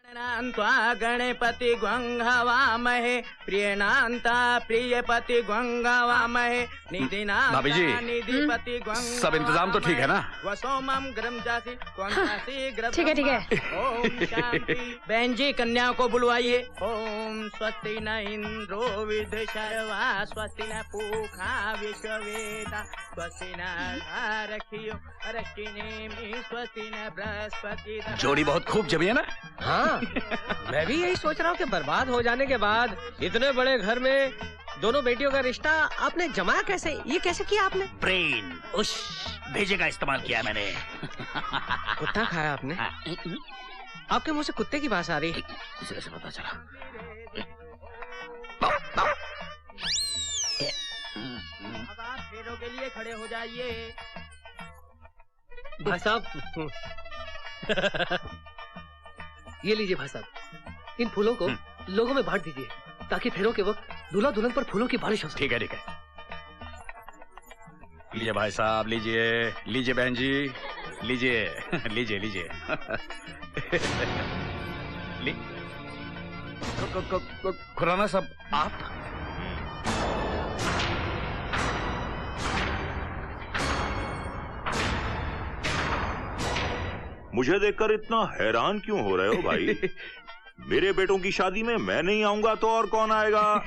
गणपति गंगावामहे प्रियनांता प्रियपति गंगावामहे भाभी जी, सब इंतजाम तो ठीक है ना? ठीक है ठीक है। ओम शांति। बहन जी कन्या को बुलवाइए। ओम स्वस्ति न इंद्रो विद शर्वा स्वस्ति न पूखा विश्ववेदा स्वस्ति न रखियो रखिने स्वस्ति न बृहस्पति। जोड़ी बहुत खूब जमी है ना? हाँ मैं भी यही सोच रहा हूँ कि बर्बाद हो जाने के बाद इतने बड़े घर में दोनों बेटियों का रिश्ता आपने जमाया कैसे? ये कैसे किया आपने? ब्रेन उस भेजे का इस्तेमाल किया मैंने। कुत्ता खाया आपने? आपके मुंह से कुत्ते की बात आ रही। इसे कैसे पता चला? अब आप फेरों के लिए खड़े हो जाइए। भाई साहब ये लीजिए भाई साहब, इन फूलों को लोगों में बांट दीजिए ताकि फेरों के वक्त दूल्हा दुल्हन पर फूलों की बारिश हो सके। ठीक है ठीक है। लीजिए भाई साहब, लीजिए लीजिए बहन जी, लीजिए लीजिए लीजिए। खुराना साहब आप? मुझे देखकर इतना हैरान क्यों हो रहे हो भाई? मेरे बेटों की शादी में मैं नहीं आऊंगा तो और कौन आएगा?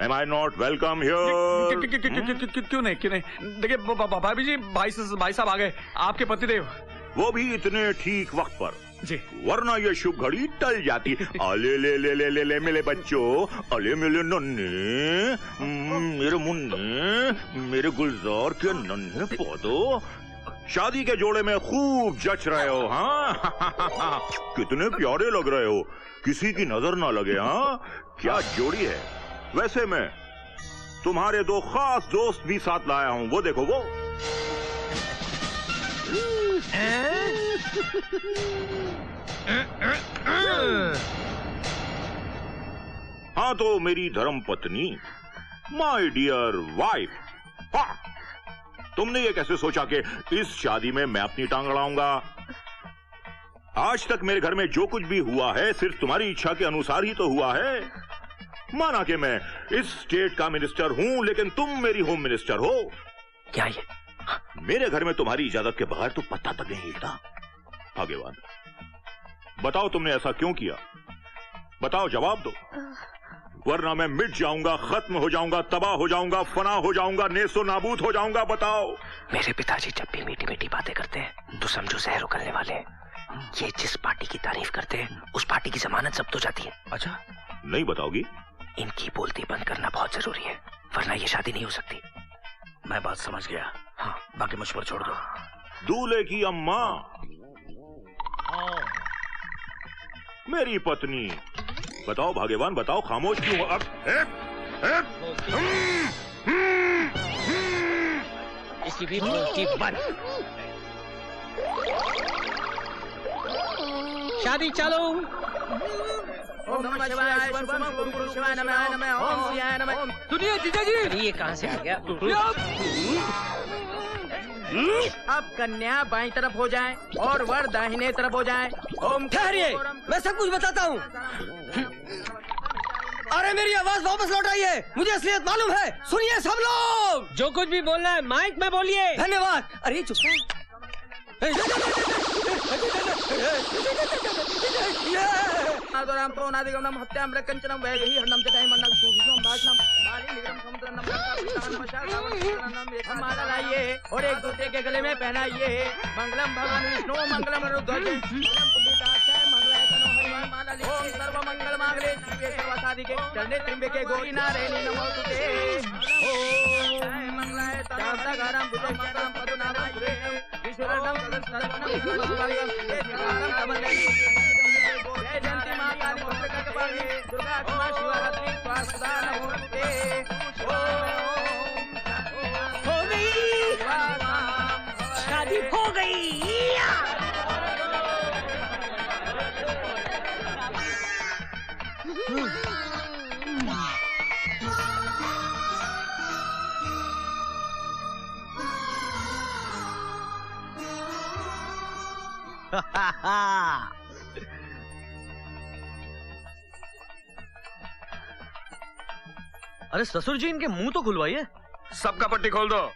Am I not welcome here? क्यों नहीं क्यों नहीं? देखिए भाभी जी, भाई साहब आ गए, आपके पतिदेव। वो भी इतने ठीक वक्त पर जी, वरना ये शुभ घड़ी टल जाती। अले ले ले ले ले ले मेरे बच्चों, अले मेरे नन्हे, मेरे मुन्ने, मेरे गुलजार के नन्हे पौधों, शादी के जोड़े में खूब जच रहे हो। हाँ कितने प्यारे लग रहे हो, किसी की नजर ना लगे। हाँ क्या जोड़ी है। वैसे मैं तुम्हारे दो खास दोस्त भी साथ लाया हूँ, वो देखो वो। हाँ तो मेरी धर्म पत्नी, माय डियर वाइफ। हाँ तुमने ये कैसे सोचा कि इस शादी में मैं अपनी टांग अड़ाऊंगा? आज तक मेरे घर में जो कुछ भी हुआ है सिर्फ तुम्हारी इच्छा के अनुसार ही तो हुआ है। माना कि मैं इस स्टेट का मिनिस्टर हूं, लेकिन तुम मेरी होम मिनिस्टर हो। क्या ये? मेरे घर में तुम्हारी इजाजत के बगैर तो पत्ता तक नहीं हिलता। भाग्यवान, बताओ तुमने ऐसा क्यों किया? बताओ, जवाब दो, वरना मैं मिट जाऊंगा, खत्म हो जाऊंगा, तबाह हो जाऊंगा, फना हो जाऊंगा, नेस्तो नाबूद हो जाऊंगा। बताओ। मेरे पिताजी जब भी मीठी मीठी बातें करते हैं तो समझो जहर उगलने वाले हैं। ये जिस पार्टी की तारीफ करते हैं उस पार्टी की जमानत जब्त हो जाती है। अच्छा, नहीं बताओगी? इनकी बोलती बंद करना बहुत जरूरी है, वरना ये शादी नहीं हो सकती। मैं बात समझ गया। हाँ, बाकी मुझ पर छोड़ दो। दूल्हे की अम्मा, मेरी पत्नी, बताओ भाग्यवान, बताओ खामोश क्यों? अब इसकी भी बोलती बंद। शादी चलो। ओम नमः शिवाय, शुभम गुरु शिवाय नमः, नमः ओम शिवाय नमः। सुनिए जीजा जी, ये कहाँ से आ गया? अब कन्या बाईं तरफ हो जाए और वर दाहिने तरफ हो जाए। ओम ठहरिए, मैं सब कुछ बताता हूँ। अरे मेरी आवाज वापस लौट आई है, मुझे असलियत मालूम है। सुनिए सब लोग, जो कुछ भी बोलना है माइक में बोलिए। धन्यवाद। अरे चुप आदराम प्रोनादिगमनम हत्याम रकंचनम वैदेही हन्नम जटाय मन्नम सूफिसम भाषणम बाली निगम समुद्रनम नमः एक माला लाइए और एक दूसरे के गले में पहनाइए। मंगलम भगवान विष्णु मंगलम रुद्रज मंगलम पुण्डिताक्षय मंगलाय तनो हनुमान माला लिखिए। सर्व मंगल मांगल्ये शिवे सर्वसाधिके शरण्ये त्र्यंबके गौरी नारायणी नमोस्तुते। ओम मंगलाय तनो हनुमान भुजंगम पदुनाभं ईश्वरं सर्वं सर्वं कमले जय जयंती मां काली भद्रकाली कपालिनी दुर्गा क्षमा शिवरात्रि स्वास्ता नमोस्तुते। हो गई शादी, हो गई। अरे ससुर जी, इनके मुंह तो खुलवाइए। सबका पट्टी खोल दो।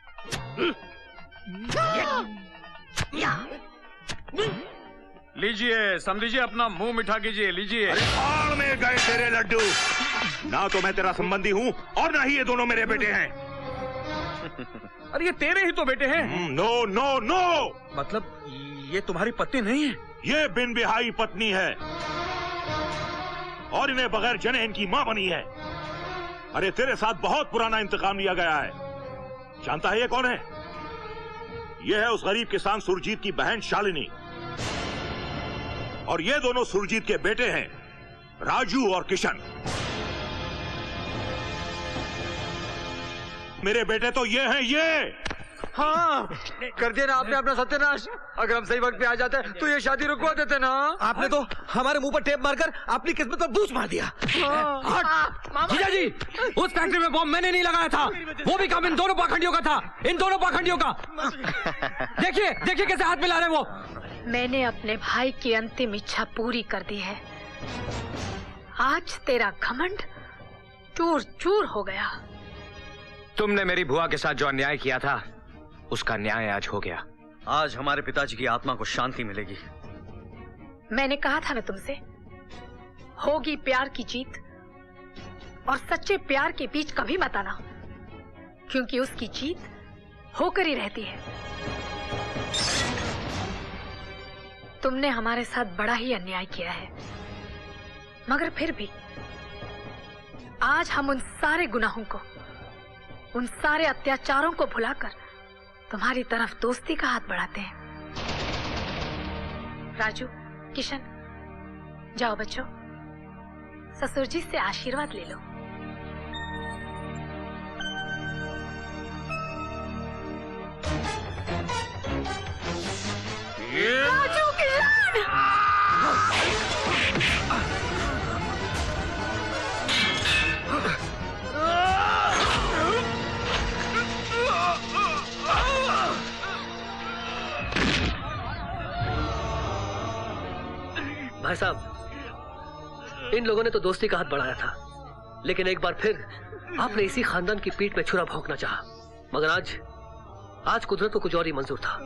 लीजिए, समझिए, अपना मुंह मीठा कीजिए, लीजिए। अरे भाड़ में गए तेरे लड्डू। ना तो मैं तेरा संबंधी हूँ और ना ही ये दोनों मेरे बेटे हैं। अरे ये तेरे ही तो बेटे हैं। नो नो नो, मतलब ये तुम्हारी पत्नी नहीं है? ये बिन बिहाई पत्नी है और इन्हें बगैर जने इनकी माँ बनी है। अरे तेरे साथ बहुत पुराना इंतकाम लिया गया है। जानता है ये कौन है? ये है उस गरीब किसान सुरजीत की बहन शालिनी, और ये दोनों सुरजीत के बेटे हैं, राजू और किशन। मेरे बेटे तो ये हैं, ये। हाँ, कर दिया ना आपने अपना सत्यानाश। अगर हम सही वक्त पे आ जाते तो ये शादी रुकवा देते ना। आपने तो हमारे मुंह पर टेप मारकर अपनी किस्मत पर बूच मार दिया। जीजा जी, उस फैक्ट्री में बॉम्ब मैंने नहीं लगाया था, वो भी काम इन दोनों पाखंडियों का था, इन दोनों पाखंडियों का। देखिए देखिए कैसे हाथ मिला रहे वो। मैंने अपने भाई की अंतिम इच्छा पूरी कर दी है। आज तेरा घमंड चूर चूर हो गया। तुमने मेरी बुआ के साथ जो अन्याय किया था, उसका न्याय आज हो गया। आज हमारे पिताजी की आत्मा को शांति मिलेगी। मैंने कहा था ना तुमसे, होगी प्यार की जीत, और सच्चे प्यार के बीच कभी मत आना, क्योंकि उसकी जीत होकर ही रहती है। तुमने हमारे साथ बड़ा ही अन्याय किया है, मगर फिर भी आज हम उन सारे गुनाहों को, उन सारे अत्याचारों को भुलाकर तुम्हारी तरफ दोस्ती का हाथ बढ़ाते हैं। राजू, किशन, जाओ बच्चों, ससुर जी से आशीर्वाद ले लो। राजू, किशन! भाई साहब, इन लोगों ने तो दोस्ती का हाथ बढ़ाया था, लेकिन एक बार फिर आपने इसी खानदान की पीठ में छुरा भोंकना चाहा। मगर आज कुदरत को कुछ और ही मंजूर था।